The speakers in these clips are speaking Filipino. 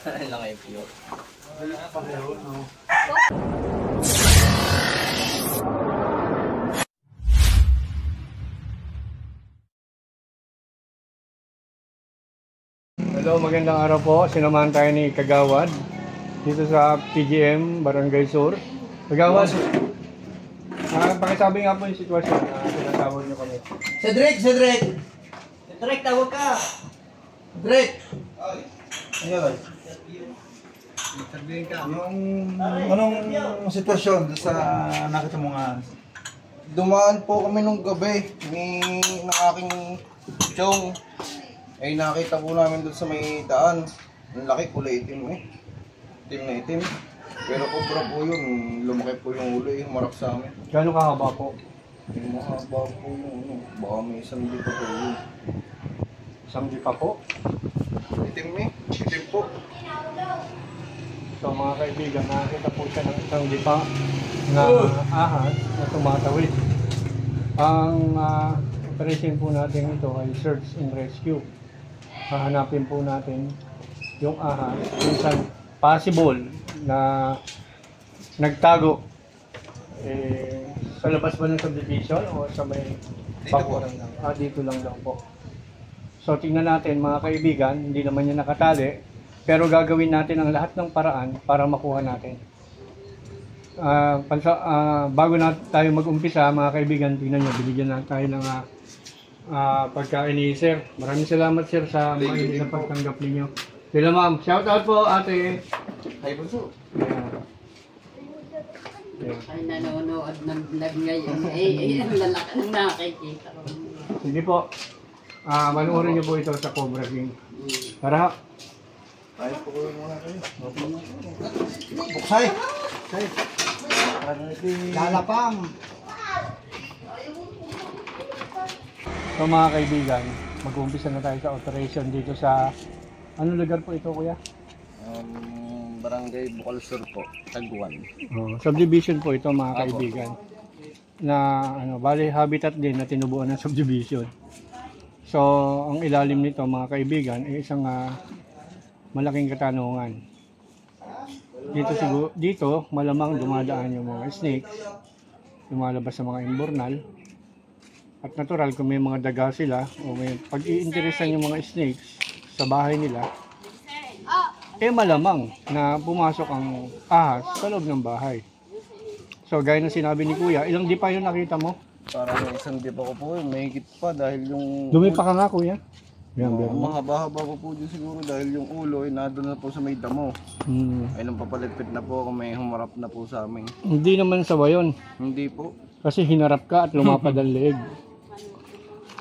Ano lang kayo pure? Pareho, no? Hello, magandang araw po. Sinamahan tayo ni Kagawad dito sa PGM, Barangay Sur. Kagawad, pakisabi nga po yung sitwasyon na tinatawag niyo kami. Cedric, tawag ka! Cedric! Ayun. Yung anong sitwasyon sa nakita mo nga? Dumaan po kami nung gabi ng aking chong. Ay nakita po namin doon sa may daan. Ang laki, kulay itim eh. Itim na itim. Pero kubra po yun. Lumaki po yung ulo eh. Humarap sa amin. Gano'ng kahaba po? Yung mahaba po yung ano. Baka may isang di pa po yun. Samdi pa po. Itim eh. Itim po. So mga kaibigan, nakakita po siya ng isang dipa na ahas na tumatawid. Ang operation po natin ito ay search and rescue. Hahanapin po natin yung ahas, minsan possible na nagtago sa labas ba ng subdivision o sa may bakuran lang. Dito lang daw po. So tingnan natin mga kaibigan, hindi naman niya nakatali, pero gagawin natin ang lahat ng paraan para makuha natin. Bago na tayo mag-umpisa mga kaibigan, tingnan nyo, binigyan na tayo ng pagkain ni Sir. Maraming salamat Sir sa mainit na pagtanggap ninyo. Sila ma'am, shout out po ate. Ay po so. Ay nanonood ng vlog ngayon. Ang lalaki ng nakikita ko. Sige po, manuorin niyo po ito sa Cobra King. Tara. Ay po kayo muna kayo. Buksay! Lalapang! So mga kaibigan, mag-uumpisa na tayo sa operation dito sa... Anong lugar po ito kuya? Barangay Bukal Sur po, Taguan. Subdivision po ito mga kaibigan. Na bali habitat din na tinubuan ng subdivision. So ang ilalim nito mga kaibigan ay isang malaking katanungan. Dito malamang dumadaan yung mga snakes, lumalabas sa mga imbornal. At natural kung may mga daga sila o may pag-iinteresan yung mga snakes sa bahay nila, malamang na pumasok ang ahas sa loob ng bahay. So gaya ng sinabi ni Kuya, ilang di pa yun nakita mo? Parang isang di pa ko po yun, mahigit pa dahil yung... Dumi pa ka nga Kuya. Mahaba-haba pa po dyan siguro dahil yung ulo ay nandun na po sa may damo. Ay nang papalipit na po kung may humarap na po sa amin. Hindi naman sawa yun. Hindi po. Kasi hinarap ka at lumapad ang leeg.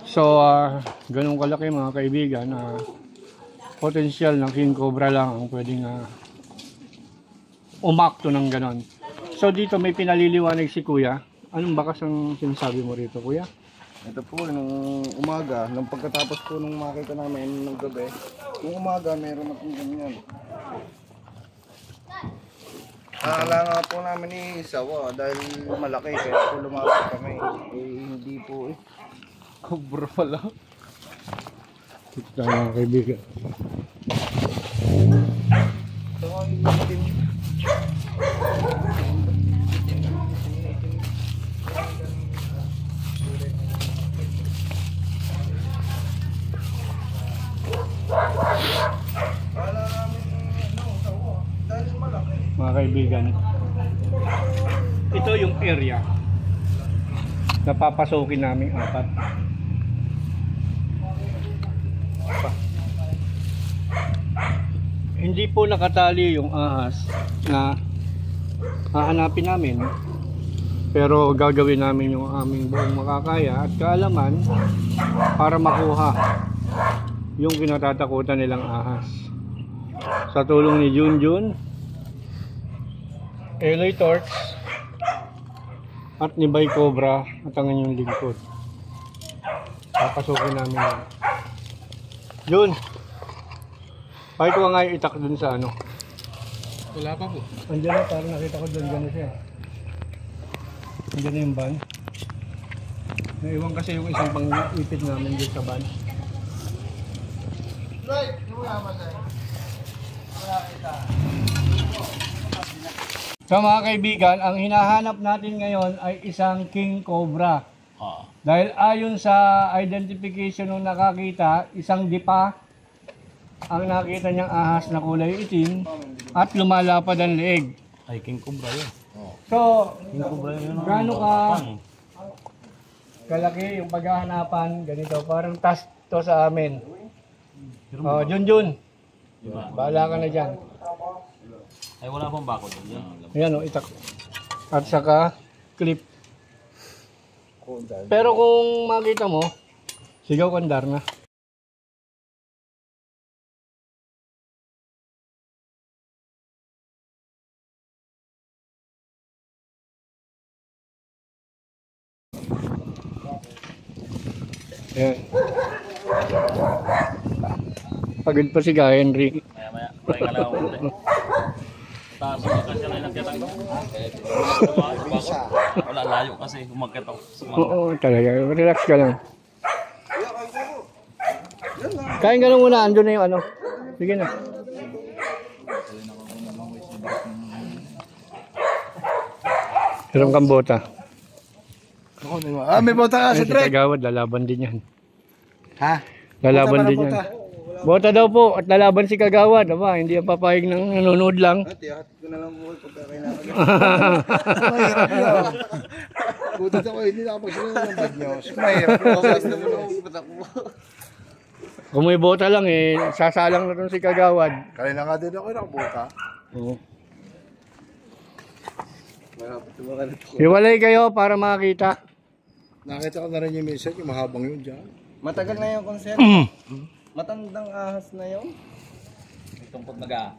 So, ganun kalaki mga kaibigan na potensyal ng king cobra lang ang pwedeng umakto ng ganon. So dito may pinaliliwanag si Kuya. Anong bakas ang sinasabi mo rito Kuya? Ito po, nung umaga, nung pagkatapos po nung makita namin nung gabi, nung umaga meron na pong ganyan. Akala nga po namin ni sawa dahil malaki kaya po lumapit kami. Hindi po eh. Cobra pala. Ito tayo mga kaibigan. Mga kaibigan, ito yung area na papasukin namin apat. Hindi po nakatali yung ahas na hahanapin namin, pero gagawin namin yung aming buong makakaya at kaalaman para makuha yung kinatatakutan nilang ahas. Sa tulong ni Junjun, Eloy Torch at ni Bay Cobra at ang inyong lingkod, papasukin namin yan. Jun, bakit ko nga itak dun sa ano? Wala pa po. Andiyan na, parang nakita ko dun, gano'n siya. Andiyan na yung van. Naiwan kasi yung isang pang-ipit namin dun sa van. Right, So mga kaibigan, ang hinahanap natin ngayon ay isang king cobra. Dahil ayon sa identification ng nakakita, isang dipa ang nakita niyang ahas na kulay itim at lumalapad ang leeg. Ay, king cobra yun. So, King cobra yun. gaano ka kalaki yung paghahanapan, ganito, parang task to sa amin. Oh, Junjun, bahala ka na dyan. Ay, wala pang bako doon. Ayan o, itak. At saka, clip. Pero kung makita mo, sigaw kandar na. Ayan. Pagod pa si Ka Henry. Maya, pray ka lang ako ulit. Taas mo kasi lang nakita ko. Wala, layo kasi umakit ako. Oo, talaga. Relax ka lang. Kain ka lang muna. Andun na yung ano. Sige na. Hirang kang bota. May bota ka Si Kagawad, lalaban din yan. Ha? Lalaban din yan. Bota daw po at lalaban si Kagawad. Aba, hindi ang papayag ng nanonood lang. Hatid ko na lang po pagka kailangan. Mahirap yun. Butot ako, hindi nakapagsunod ng bad news. Mahirap yun. Kawalis na muna ako batak mo. Kung may bota lang eh, sasalang na rin si Kagawad. Kanina nga din ako nakabota. Oo. Mahirap ito mga nito. Hiwalay kayo para makakita. Nakita ko na rin yung message, yung mahabang yun dyan. Matagal na yung concert. Matandang ahas na yun. May tungkot naga.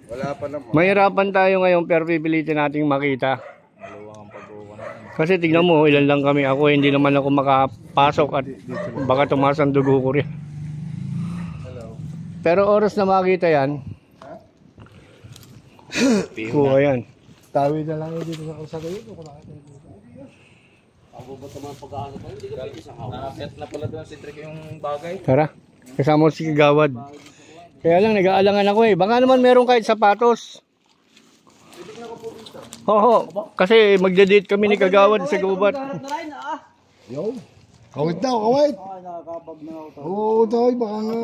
Wala pa naman. Mahirapan tayo ngayon pero pipilitin nating makita. Maluwang ang pag-uwan. Kasi tignan mo, ilan lang kami. Ako hindi naman ako makapasok at baka tumaas ang dugo ko rin. Pero oras na makita yan, kuha yan. Tawid na lang dito sa usagay ito. Nakapit na pala doon si Trick yung bagay. Tara, kasama ko si Kagawad. Kaya lang, nag-aalangan ako eh. Baka naman meron kahit sapatos. Oo, kasi magde-date kami ni Kagawad sa gubat. Yo. Kawit daw, kawit. Oo, daw, baka nga.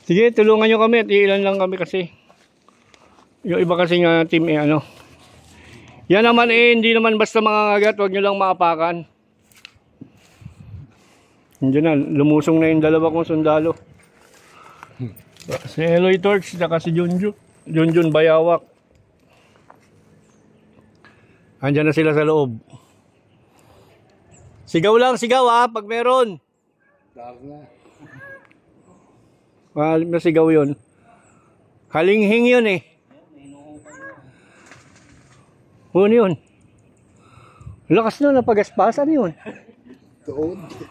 Sige, tulungan nyo kami at ilan lang kami kasi. Yung iba kasi nga team eh ano. Yan naman eh, hindi naman basta mga ngagat, huwag nyo lang maapakan. Hindi na, lumusong na yung dalawa kong sundalo. Si Eloy Torch, saka si Junjun. Junjun Bayawak. Andyan na sila sa loob. Sigaw lang, sigaw ha, pag meron. Mahalip na sigaw yun. Kalinghing yun eh. Ano yun? Lakas na, napagaspasan yun.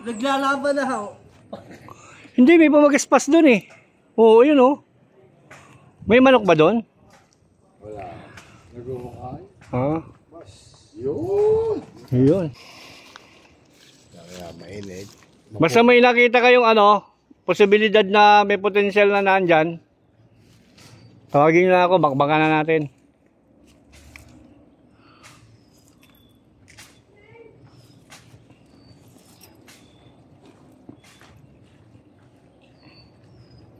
Naglalaban na ako. Hindi, may pumagaspas doon eh. Oo, yun oh. May manok ba doon? Wala. Nagumukay. Ah, Yun. yun. Kaya mainit. Basta may nakita kayong ano, posibilidad na may potensyal na nandyan, tawagin na ako, bakbakan na natin.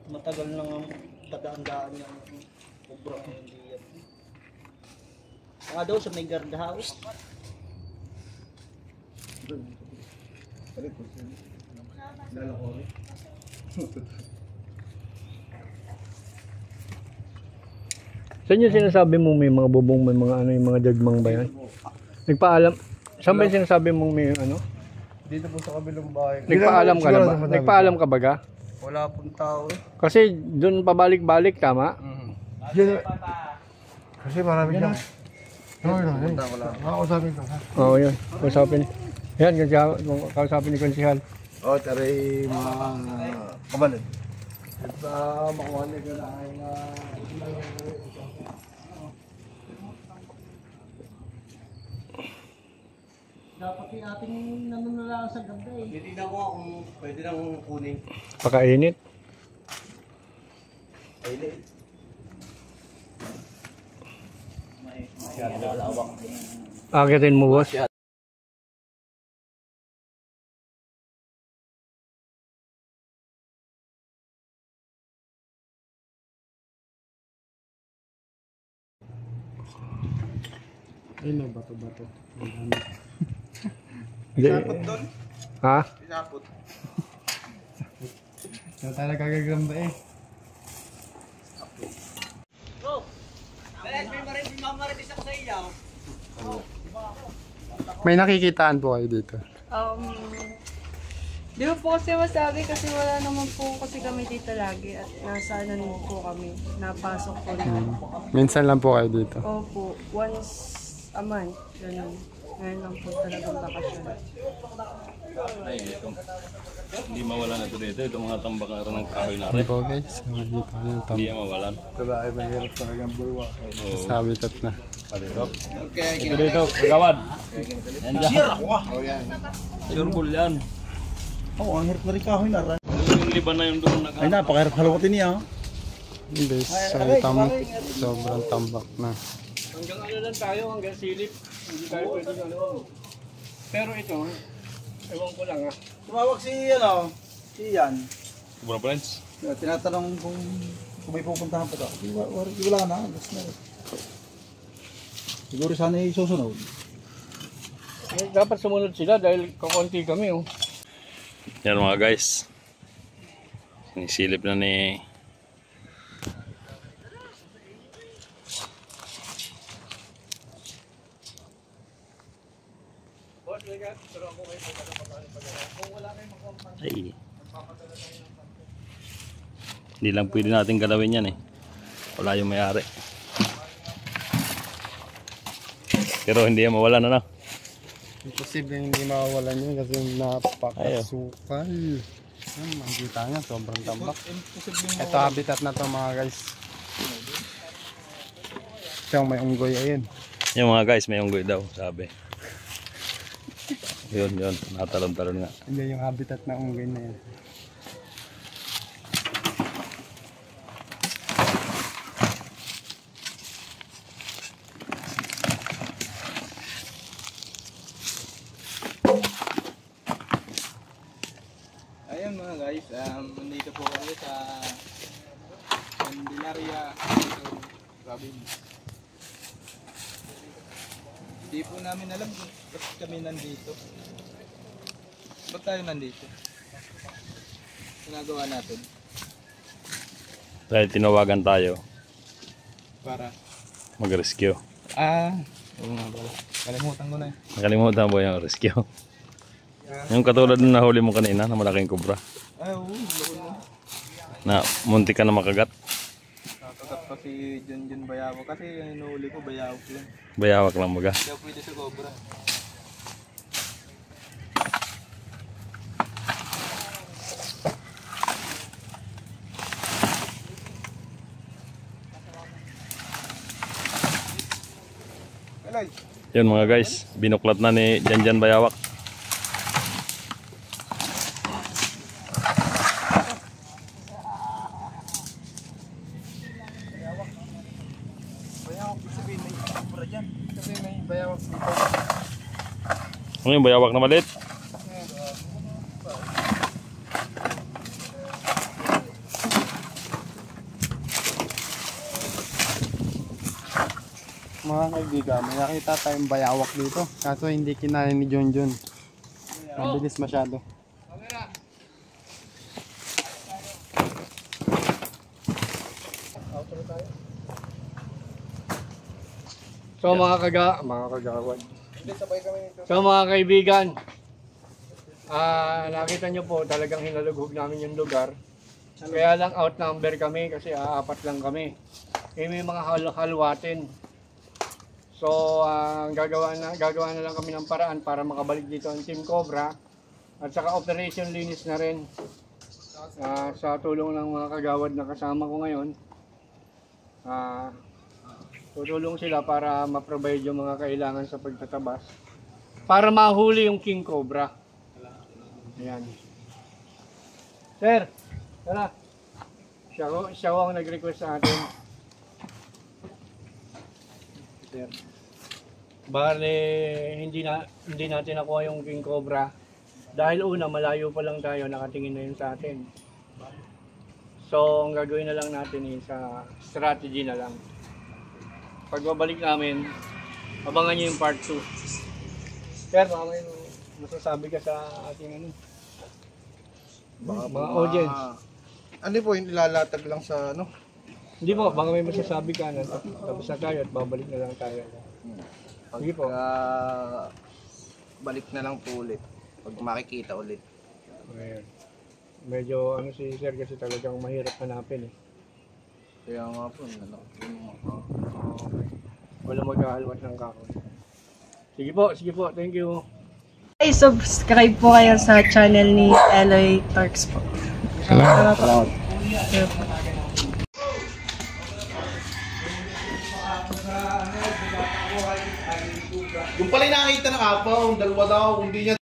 Matagal lang ang padaan-daan niya ng sobrang hindi yan. Mga daw sa may guard house. Saan yung sinasabi mong may mga bubong, may mga ano, yung mga jagmang ba yan? Nagpaalam, saan ba yung sinasabi mong may ano? Dito po sa kabilang bahay. Nagpaalam ka na ba? Nagpaalam ka ba ga? Wala pong tao eh. Kasi doon pabalik-balik, tama? Kasi marami dyan. Punta ko lang. Kausapin ko. Oo, yun. Kausapin. Yan, kausapin ni Konsihal. O, taray mga kabalid. At makuha niya ka na ay Dapat yung ating nanunula sa gabi. titignan ko kung pwede nang kunin. Pakainit. Akitin mo, boss. Ay, may bato-bato. Isapot doon. Ha? Isapot. Kaya tayo nagkagagamba eh. May nakikitaan po kayo dito. Di ba po kasi masabi kasi wala naman po kasi kami dito lagi at nasa ano naman po kami, napasok po naman. Minsan lang po kayo dito. Opo, once a month, ganun. Ngayon lang po talagang bakasyon. Ay, itong, hindi mawalan na ito dito. Itong mga tambakaran ng kahoy na Hindi rin. po guys. Dito yung Hindi yan mawalan. Babae mahirap talaga ang bulwa. Sa habitat na. Ito dito, kagawad. Sure ako ah. Sure bull yan. Oo, ang hirap na rin kahoy na rin. Yung liban na yung doon Ay, napakahirap halukatin niya. Hindi, sobrang tambak na. Hanggang ano lang tayo, hanggang silip. Hindi tayo pwede ano. Pero ito, ewan ko lang ha. Tumawag si Ian. Bro friends. Tinatanong kung may pupuntahan pa ka. Wala na, alas na rin. Siguro sana susunod. Dapat sumunod sila dahil kakunti kami oh. Yan mga guys. Sinisilip na ni ay. Hindi lang pwede natin galawin yan eh. Wala yung may-ari. Pero hindi yan mawalan na. Imposible hindi mawawalan yun kasi napakasukal. Makikita nga, sobrang tambak. Ito habitat na to mga guys. Ito may unggoy ayun. Yung mga guys, may unggoy daw, sabi. Yun, natalon-talon nga. Hindi yung habitat na unggoy na yan. Ayun mga guys, nandito po kami sa Candelaria Province. Hindi po namin alam kung bakit kami nandito. Ba't tayo nandito? Ginagawa natin Dahil tinawagan tayo para... mag-rescue. Oo nga pala. Kalimutan ko na eh. Nakalimutan mo yung rescue. Yung katulad na nahuli mo kanina na malaking kubra. Ay, oo. Lukon mo. Na munti ka na makagat. Nakagat pa si Junjun Bayawak kasi yung inuuli ko Bayawak lang. Bayawak lang maga. Hindi ako pwede sa cobra. Yun mga guys, binuklat na ni Janjan Bayawak. Ano yung bayawak na maliit? Mga kaibigan, may nakita tayong bayawak dito. Kaso hindi kinaya ni Junjun. Mabilis masyado. So mga kagawad. So mga kaibigan, nakita nyo po talagang hinalughog namin yung lugar. Kaya lang outnumber kami kasi apat lang kami. May mga halwatin. So gagawa na lang kami ng paraan para makabalik dito ang Team Cobra. At saka Operation Linis na rin. Sa tulong ng mga kagawad na kasama ko ngayon. Tutulong sila para ma-provide yung mga kailangan sa pagtatabas. Para mahuli yung King Cobra. Ayan. Sir, tara. Siya ang nag-request sa atin. Bale, hindi natin nakuha yung king cobra. Dahil una, malayo pa lang tayo, nakatingin na yun sa atin. So, ang gagawin na lang natin is strategy na lang. Pag babalik namin, abangan nyo yung part 2. Pero, may masasabi ka sa ating mga audience. Ano po yung ilalatag lang sa ano? Hindi po, baka may masasabi ka na tapos na tayo at babalik na lang tayo. Sige po. Balik na lang po ulit. Pag makikita ulit. Ayan. Medyo ano si Sir kasi talagang mahirap hanapin eh. Kaya nga po, Wala magkahalwat ng kahoy. Sige po, thank you. Ay, subscribe po kayo sa channel ni Eloy Turks po. Salamat. yung pala yung nakita ng apaw, dalawa daw, hindi niya.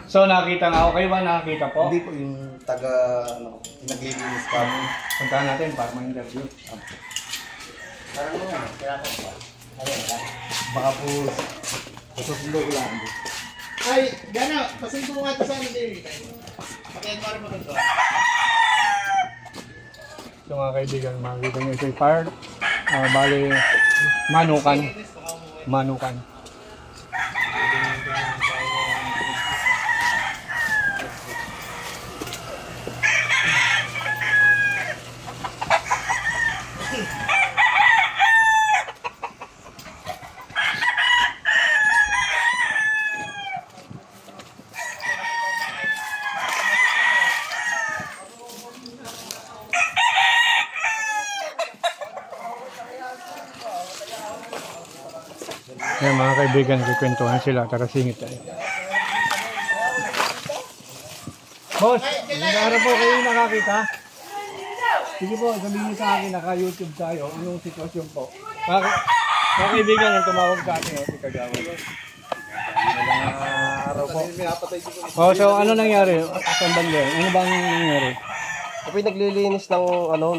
So nakita nga ako, kayo ba nakita po? Hindi po yung taga, naglilinis pa. Puntahan natin para ma-interview. Baka po, masusundo ko lang. Ay, gana, pasundo nga ito sa amin din. Patayin pa rin maganda. So mga kaibigan, makikita nyo ito yung fire. Bali, manukan. Yan mga kaibigan, kikwentuhan sila, tara singit tayo. Boss, nagkaharap po kayo nakakita? Sige po, sabihin niyo sa akin, naka-YouTube tayo, anong sitwasyon po? Mga kaibigan, ang tumawag sa atin, si Kagawad. Araw po. Oh, so ano nangyari? Saan banda? Ano bang nangyari? Ako'y naglilinis ng ng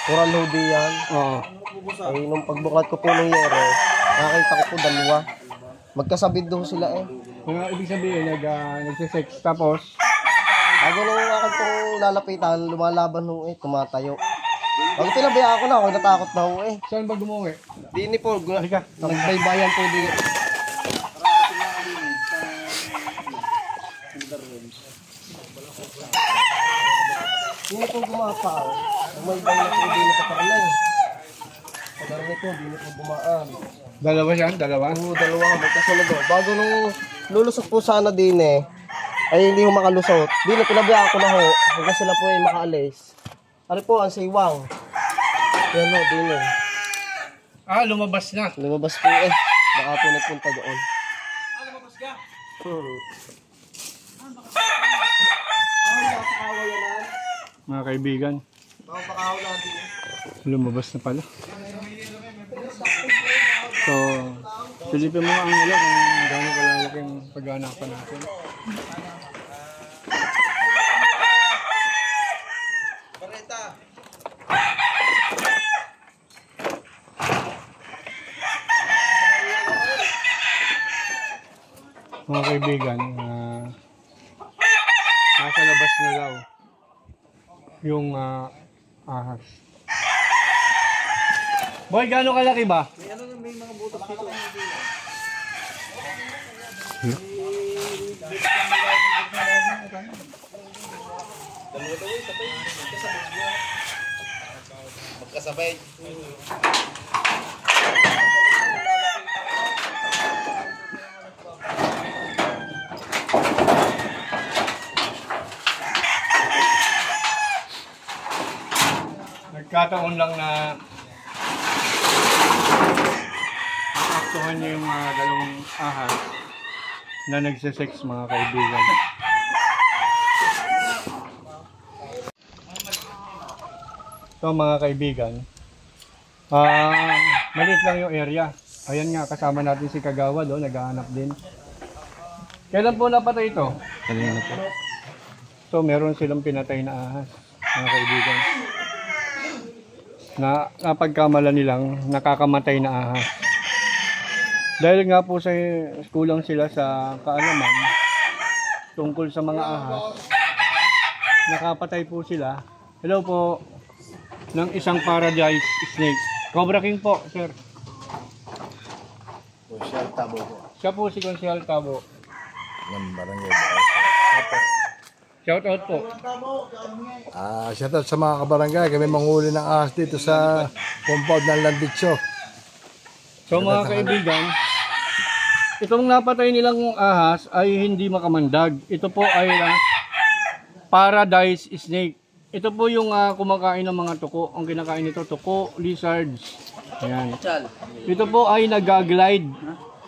coral hoodie yan. Oo. Ay, nung pagbukat ko po ng yero, nakakita ko po dalawa. Magkasabit daw sila eh. Ibig sabihin, nagsisex tapos? Bago nung akin pong lalapitan, lumalaban nung tumatayo. Pag pinabayaan ko na, ako natakot na ako eh. Saan ba gumuwi? Di ni po, Halika. nagbaybayan po di. Hindi po gumapa. May bayan po di nakaparlay. Pagkarami po, di na po gumaan. Dalawa siya? Dalawa? Oo, dalawa nga magkasunod. Bago nung lulusot po sana din ay hindi ko makalusot. Di na pinabayaan ko na ho. Hanggang sila po ay makaalis. Ano po, ang siwang. Yan ho, din Lumabas na. lumabas po baka po nagpunta doon. Lumabas ka? Mga kaibigan, Baka pakahaw natin. lumabas na pala. So, silipin mo ang kung gano'ng kalalaki ang pag-aanapan natin. Bareta. Mga kaibigan, nasa labas na daw yung ahas. Boy, gano'ng kalaki ba? May mga butas dito. Magkasabay. Nagkataon lang na naaktuhan niyo yung dalawang ahas na nagsisex, mga kaibigan. So mga kaibigan, maliit lang yung area. Ayan nga, kasama natin si Kagawad, naghahanap din. Kailan po napatay ito? Kanina po. So meron silang pinatay na ahas. mga kaibigan. Na napagkamala nilang nakakamatay na ahas. Dahil nga po sa kulang sila sa kaalaman tungkol sa mga ahas, nakapatay po sila. Hello po, ng isang paradise snake. Cobra King po, sir. Consyal Tabo po. Siya po si Consyal Tabo. Ng Barangay. Shout out po. Shoutout sa mga kabarangay. Kami manghuli ng ahas dito sa compound ng Landitso. So mga kaibigan, itong napatay nilang ahas ay hindi makamandag. Ito po ay paradise snake. Ito po yung kumakain ng mga tuko. Ang kinakain nito, tuko, lizards. Ayan. Ito po ay nag-glide.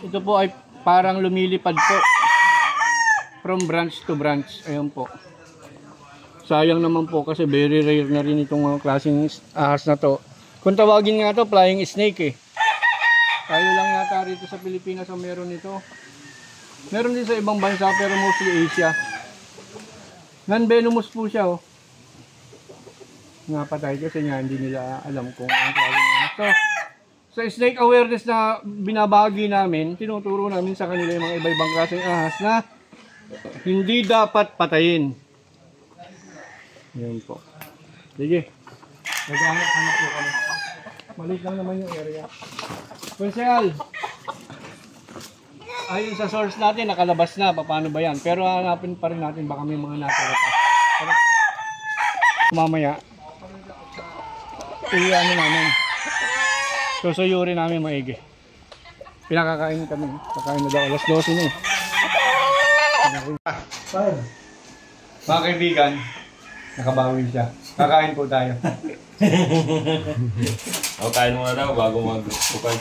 Ito po ay parang lumilipad po. From branch to branch. Ayan po. Sayang naman po kasi very rare na rin itong mga klaseng ahas na to. Kung tawagin nga to, flying snake eh. Tayo lang yata rito sa Pilipinas ang meron nito. Meron din sa ibang bansa pero mostly Asia. Non-venomous po siya oh. Napatay kasi nga hindi nila alam kung ang klaseng ahas. So, sa snake awareness na binabahagi namin, tinuturo namin sa kanila yung mga iba-ibang klaseng ahas na hindi dapat patayin. Yan po. Sige. Naghahanap po kami. Maliit lang naman yung area. Konsyal! Ayun sa source natin, nakalabas na. Paano ba yan? Pero hanapin pa rin natin. Baka may mga natira pa. Pero, mamaya, ano namin. Susuyurin namin maigi. Pinakakain kami. Kakain na daw. Alas 12 na eh. Mga kaibigan, nakabawi siya. Kakain po tayo. O, kain muna daw bago mag-tukay.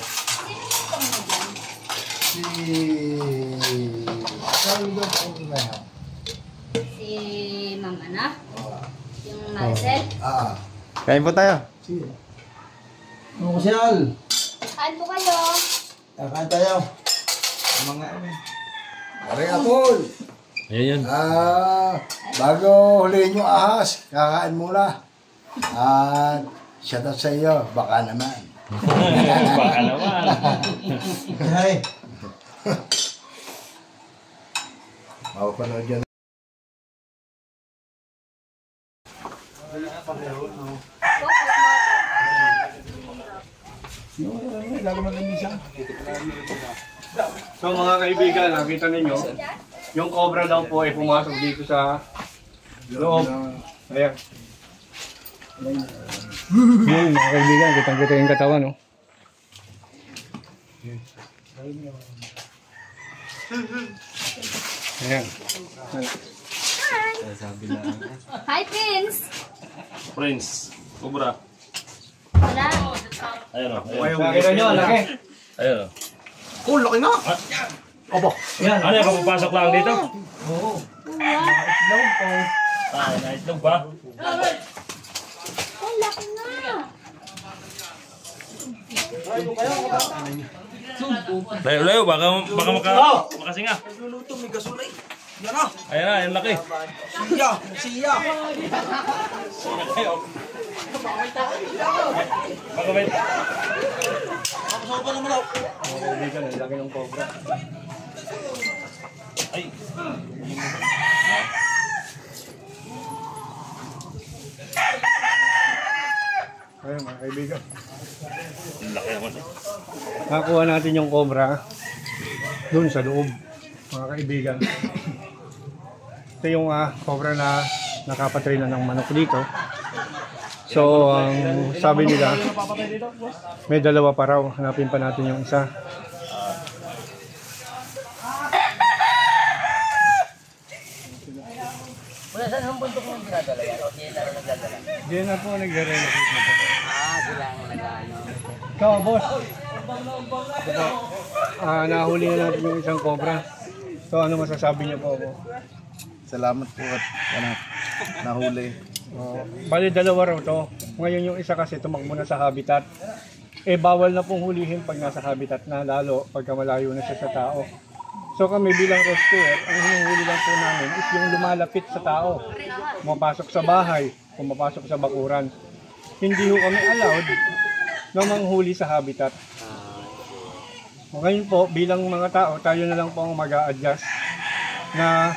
Si Mama na? Yung Marcel? Kain po tayo. Consyal! Kain po kayo. Kakain tayo. Mga Aring Apol! Ayan yan. Bago huliin yung ahas, kakain muna. At shoutout sa iyo, baka naman. Baka naman. Hi! Mapapanood yan. So mga kaibigan, nakita ninyo, yung cobra daw po ay pumasok dito sa loob. Ayan. Yun mga kaibigan, kitang-kita yung katawan, no? Ayan. Hi, Prince! Prince. Cobra. Wala. Ayun o. Ayun. Nakita nyo, laki. Ayun o. Oh, laki nga! Opo. Yan. Ano yung papapasok lang dito? Oo. Wala. Naitlog ba? Oh, laki nga. Layo, baka makasinga. Luluto, may gasolay. Yan na! Ayan na, yung laki. Siya! Siya! Baka may... Nakasama pa naman ako. Mga kaibigan, ang laki ng cobra. Ay. Ayun mga kaibigan. Ang laki naman. Nakuha natin yung cobra dun sa loob, mga kaibigan. Ito yung cobra na nakapatay na ng manok dito. So, ang sabi nila, may dalawa pa raw. Hanapin pa natin yung isa. Diyan na po nagre-relocate na po. Sila ang nag-ano. So, boss. Ito, nahuli na natin yung isang cobra. So, ano masasabi niyo po? Salamat po at nahuli. Bali, dalawa raw to. Ngayon yung isa kasi tumakbo na sa habitat. Eh, bawal na pong hulihin pag nasa habitat na, lalo pagka malayo na siya sa tao. So kami bilang rescuer, ang hinuhuli lang po namin is yung lumalapit sa tao. pumapasok sa bahay, pumapasok sa bakuran. Hindi ho kami allowed na manghuli sa habitat. Ngayon po, bilang mga tao, tayo na lang po ang mag-a-adjust na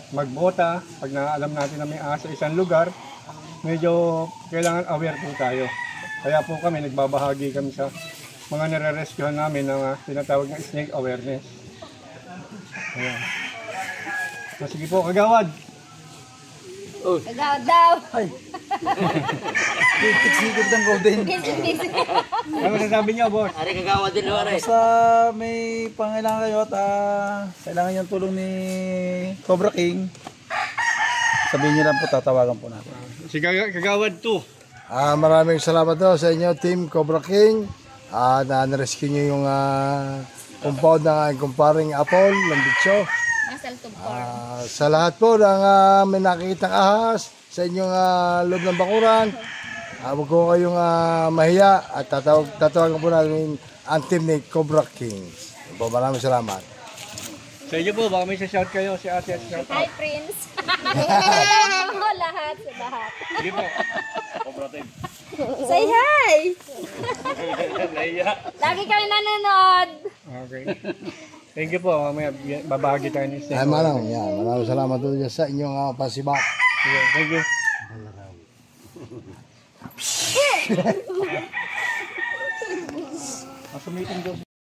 magbota. Pag naalam natin na may ahas sa isang lugar, medyo kailangan aware po tayo. Kaya po kami, nagbabahagi kami sa mga nare-rescuehan namin na tinatawag na snake awareness. Ayan. So, sige po, kagawad. Kagawad daw. Tiksikot ng golden. Ano nasabi niyo, boss? Ari kagawad din ho, Ari. Basta may pangailangan kayo at kailangan yung tulong ni Cobra King, sabihin niyo lang po, tatawagan po natin. Si kagawad 2. Maraming salamat daw sa inyo, Team Cobra King. Na-rescue nyo yung compound ng aking kumparing Apol, Lambitso. Sa lahat po ng may nakikitang ahas sa inyong loob ng bakuran, huwag ko kayong mahiya at tatawagan po namin ang team ni Cobra Kings. Maraming salamat. Sa inyo po, baka may shout kayo si ate at shout Hi, out. Prince. Hello, lahat sa lahat. Sige po. Cobra team. Say hi! Naiya. Lagi kami nanonood. Okay. Thank you po. Mamaya babagi tayo ni Snake. Ay, maraming salamat po sa inyong pasibak. Okay, thank you. Masumitin doon.